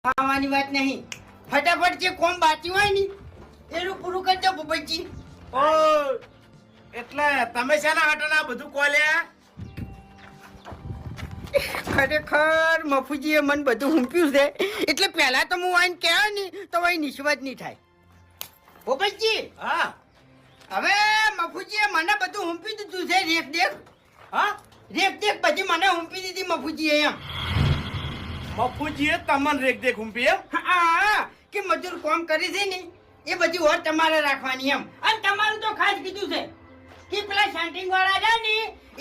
ખાવાની વાત નહીં, ફટાફટ જે કોમ બાકી હોય ને એનું પૂરું કરજો ભૂપતજી. ઓ એટલે તમે શેના હાટના બધું કોલ્યા? ખરેખર મફુજીએ મને બધું હુંપ્યું છે, એટલે પહેલા તો હું આઈને કહેવાય ને તો અહીં નિસ્બત નહીં થાય. ભૂપતજી, હા હવે મફુજીએ મને બધું હુંપી દીધું છે. રેખ દેખ, હા રેખ દેખ બધી મને હુંપી દીધી મફુજીએ. એમ મફુજીએ તમને રેખ દેખ હુંપી એમ? હા, કે મજૂર કામ કરી છે ને એ બધી ઓર તમારે રાખવાની એમ. અને તમારું તો ખાસ કીધું છે કે પેલા સેન્ટિંગ વાળા છે ને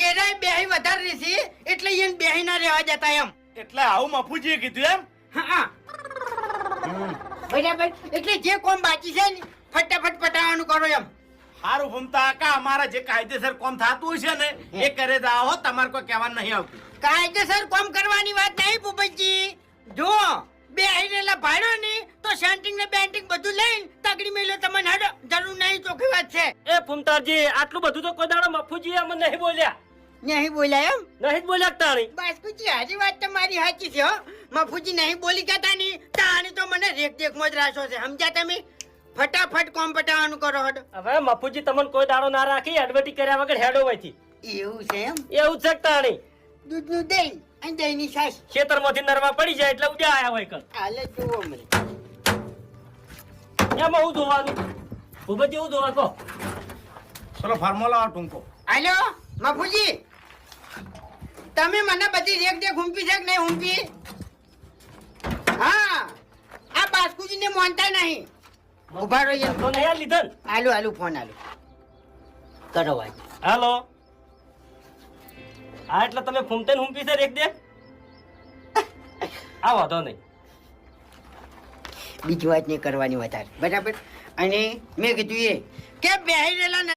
એરાય બેહી વધારે રહેશે, એટલે એને બેહી ના રહેવા જતા એમ. એટલે આવું મફુજીએ કીધું એમ? હા બરાબર. એટલે જે કોમ બાકી છે ને ફટાફટ પટાવવાનું કરો એમ. હારું ભમતા કાકા, અમારા જે કાયદેસર કોમ થતું હોય છે ને એ કરે જાઓ, તમારે કોઈ કહેવાનું નહીં આવતું. કાયદેસર કામ કરવાની વાત નહીં ભૂપતજી. જો બે આઈરેલા ભાડો ને તો સેન્ટિંગ ને બેન્ટિંગ બધું લઈને તગડી મેલો તમને હડો, જરૂર નહીં, ચોખ્ખી વાત છે. એ ફૂમતાજી, આટલું બધું તો કોઈ દાડો મફુજી અમને નહીં બોલ્યા. નહીં બોલ્યા એમ? નહીં જ બોલ્યા તાણી. બાસ્કુજી, હાજી વાત તમારી સાચી છે હો. મફુજી નહીં બોલી કહેતા ની તાણી તો મને રેખ દેખમાં જ રાશો છે, સમજ્યા તમે? ફટાફટ કોમ પટાવવાનું કરો હડો. હવે મફુજી તમને કોઈ દાડો ના રાખી એડવર્ટી કર્યા વગર હેડો વયથી. એવું છે એમ? એવું છે કે તાણી. દૂધનું દહીં અને દહીંની છાશ ખેતરમાંથી નરવા પડી જાય એટલે ઉડ્યા આયા હોય કર. હાલે જુઓ મને. એમાં હું ધોવાનું? ભૂપતજી હું ધોવા કહો. ચલો ફોર્મ્યુલા ટૂંકો. હાલો મફુજી, તમે મને બધી રેખ દેખ હુંપી છે કે નહીં હુંપી? હા, આ બાસ્કુજીને માનતા નહીં. ઉભા રહો યાર. તો નહીં આ લીધન. હાલો હાલો ફોન હાલો કરો વાત. હાલો. હા એટલે તમે ફૂમતે હુંપી છે રેખ દે. આ વાંધો નહીં. બીજી વાત નહીં કરવાની વધારે, બરાબર. અને મેં કીધું એ કે બેહી રહેલા